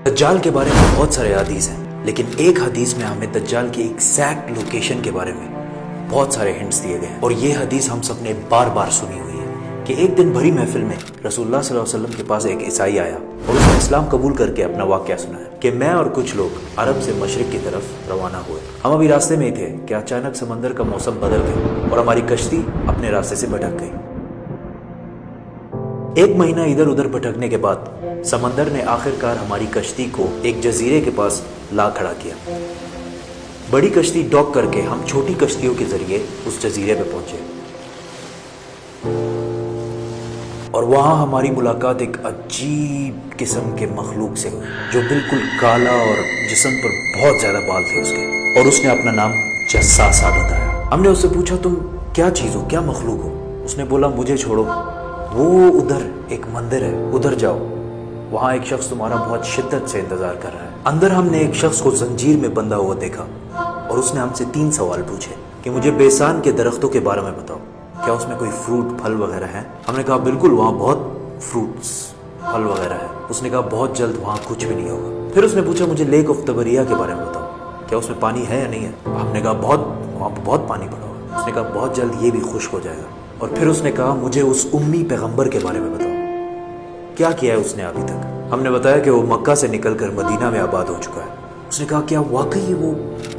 دجال کے بارے میں بہت سارے حدیث ہیں، لیکن ایک حدیث میں ہمیں دجال کی ایگزیکٹ لوکیشن کے بارے میں بہت سارے ہنٹس دیے گئے ہیں، اور یہ حدیث ہم سب نے بار بار سنی ہوئی ہے کہ ایک دن بھری محفل میں رسول اللہ صلی اللہ علیہ وسلم کے پاس ایک عیسائی آیا اور اس نے اسلام قبول کر کے اپنا واقعہ سنایا کہ میں اور کچھ لوگ عرب سے مشرق کی طرف روانہ ہوئے، ہم ابھی راستے میں ہی تھے کہ اچانک سمندر کا موسم بدل گیا اور ہماری کشتی اپنے راستے سے بھٹک گئی۔ ایک مہینہ ادھر ادھر بھٹکنے کے بعد سمندر نے آخر کار ہماری کشتی کو ایک جزیرے کے پاس لا کھڑا کیا۔ بڑی کشتی ڈاک کر کے ہم چھوٹی کشتیوں کے ذریعے اس جزیرے پہ پہنچے، اور وہاں ہماری ملاقات ایک عجیب قسم کے مخلوق سے ہوئی جو بالکل کالا اور جسم پر بہت زیادہ بال تھے اس کے، اور اس نے اپنا نام جساسا بتایا۔ ہم نے اس سے پوچھا تم کیا چیز ہو، کیا مخلوق ہو؟ اس نے بولا مجھے چھوڑو، وہ ادھر ایک مندر ہے، ادھر جاؤ، وہاں ایک شخص تمہارا بہت شدت سے انتظار کر رہا ہے۔ اندر ہم نے ایک شخص کو زنجیر میں بندھا ہوا دیکھا اور اس نے ہم سے 3 سوال پوچھے کہ مجھے بیسان کے درختوں کے بارے میں بتاؤ، کیا اس میں کوئی فروٹ پھل وغیرہ ہیں؟ ہم نے کہا بالکل، وہاں بہت فروٹس پھل وغیرہ ہے۔ اس نے کہا بہت جلد وہاں کچھ بھی نہیں ہوگا۔ پھر اس نے پوچھا مجھے لیک آف تبریہ کے بارے میں بتاؤ، کیا اس میں پانی ہے یا نہیں ہے؟ ہم نے کہا وہاں بہت پانی پڑا ہوا۔ اس نے کہا بہت جلد یہ بھی خشک ہو جائے گا۔ اور پھر اس نے کہا مجھے اس امی پیغمبر کے بارے میں بتاؤ، کیا کیا ہے اس نے ابھی تک؟ ہم نے بتایا کہ وہ مکہ سے نکل کر مدینہ میں آباد ہو چکا ہے۔ اس نے کہا کیا واقعی وہ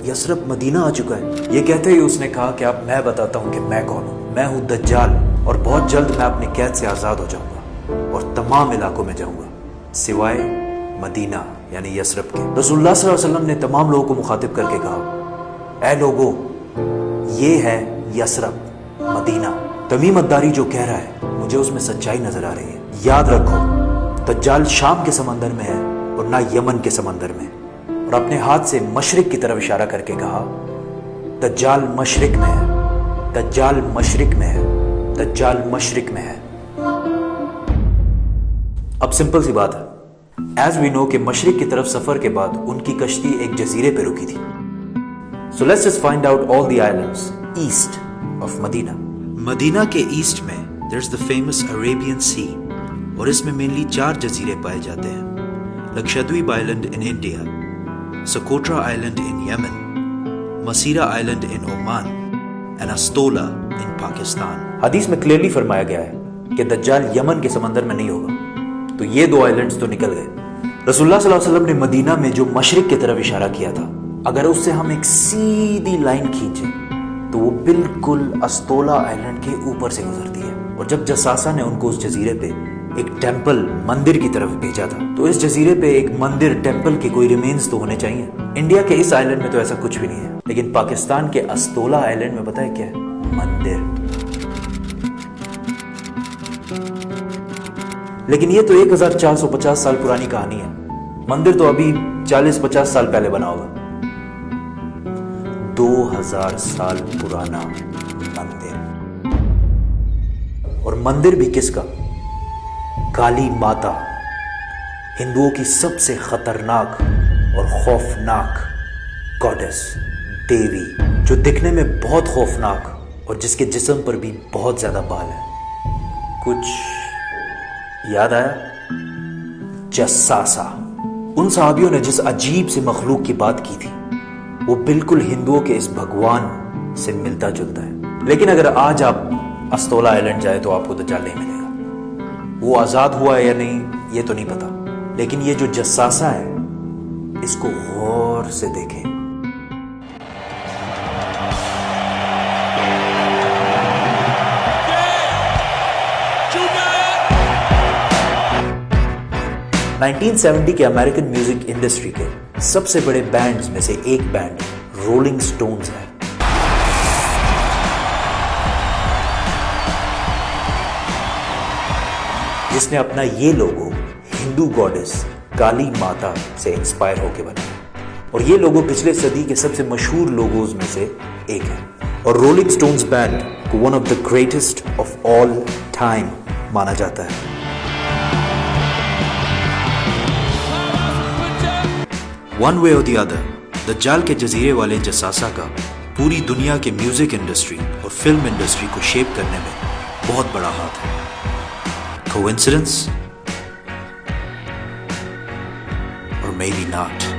یثرب مدینہ آ چکا ہے؟ یہ کہتے ہی اس نے کہا کہ اب میں بتاتا ہوں کہ میں کون ہوں، میں ہوں دجال، اور بہت جلد میں اپنی قید سے آزاد ہو جاؤں گا اور تمام علاقوں میں جاؤں گا سوائے مدینہ یعنی یثرب کے۔ رسول اللہ صلی اللہ علیہ وسلم نے تمام لوگوں کو مخاطب کر کے کہا اے لوگو، یہ ہے یثرب مدینہ۔ تمیم الداری جو کہہ رہا ہے مجھے اس میں سچائی نظر آ رہی ہے۔ یاد رکھو دجال شام کے سمندر میں ہے اور نہ یمن کے سمندر میں۔ اور اپنے ہاتھ سے مشرق کی طرف اشارہ کر کے کہا دجال مشرق میں ہے، دجال مشرق میں ہے، دجال مشرق میں ہے۔ اب سمپل سی بات ہے، ایز وی نو کہ مشرق کی طرف سفر کے بعد ان کی کشتی ایک جزیرے پہ رکی تھی۔ So let's just find out all the islands east of مدینہ۔ مدینہ کے ایسٹ میں there's the famous Arabian Sea، اور اس میں مینلی 4 جزیرے پائے جاتے ہیں: Lakshadweep island in India, Socotra island in Yemen, Masirah island in Oman, and Astola in Pakistan. حدیث میں کلیئرلی فرمایا گیا ہے کہ دجال یمن کے سمندر میں نہیں ہوگا، تو یہ 2 آئلینڈز تو نکل گئے۔ رسول اللہ صلی اللہ علیہ وسلم نے مدینہ میں جو مشرق کی طرف اشارہ کیا تھا، اگر اس سے ہم ایک سیدھی لائن کھینچیں تو وہ بالکل استولا آئلینڈ کے اوپر سے گزرتی ہے۔ اور جب جساسا نے ان کو اس جزیرے پہ ایک ٹیمپل مندر کی طرف بھیجا تھا، تو اس جزیرے پہ ایک مندر ٹیمپل کے کوئی ریمینز تو ہونے چاہیے۔ انڈیا کے اس آئلینڈ میں تو ایسا کچھ بھی نہیں ہے، لیکن پاکستان کے استولا آئلینڈ میں پتہ ہے کیا ہے؟ مندر۔ لیکن یہ تو 1450 سال پرانی کہانی ہے، مندر تو ابھی 40-50 سال پہلے بنا ہوگا۔ 2000 سال پرانا مندر، اور مندر بھی کس کا؟ کالی ماتا، ہندوؤں کی سب سے خطرناک اور خوفناک گاڈس، دیوی، جو دکھنے میں بہت خوفناک اور جس کے جسم پر بھی بہت زیادہ بال ہیں۔ کچھ یاد آیا؟ جساسا۔ ان صحابیوں نے جس عجیب سے مخلوق کی بات کی تھی وہ بالکل ہندوؤں کے اس بھگوان سے ملتا جلتا ہے۔ لیکن اگر آج آپ استولا آئلینڈ جائے تو آپ کو دجال نہیں ملے گا۔ وہ آزاد ہوا ہے یا نہیں یہ تو نہیں پتا، لیکن یہ جو جساسا ہے اس کو غور سے دیکھیں۔ نائنٹین 1970 کے امریکن میوزک انڈسٹری کے سب سے بڑے بینڈز میں سے ایک بینڈ رولنگ سٹونز ہے۔ جس نے اپنا یہ لوگو ہندو گاڈس کالی ماتا سے انسپائر ہو کے بنایا، اور یہ لوگو پچھلے صدی کے سب سے مشہور لوگوز میں سے ایک ہے، اور رولنگ سٹونز بینڈ کو one of the greatest of all time مانا جاتا ہے۔ ون وے اور دی ادر، دجال کے جزیرے والے جساسا کا پوری دنیا کے میوزک انڈسٹری اور فلم انڈسٹری کو شیپ کرنے میں بہت بڑا ہاتھ ہے۔ کوئنسیڈنس؟ اور maybe not.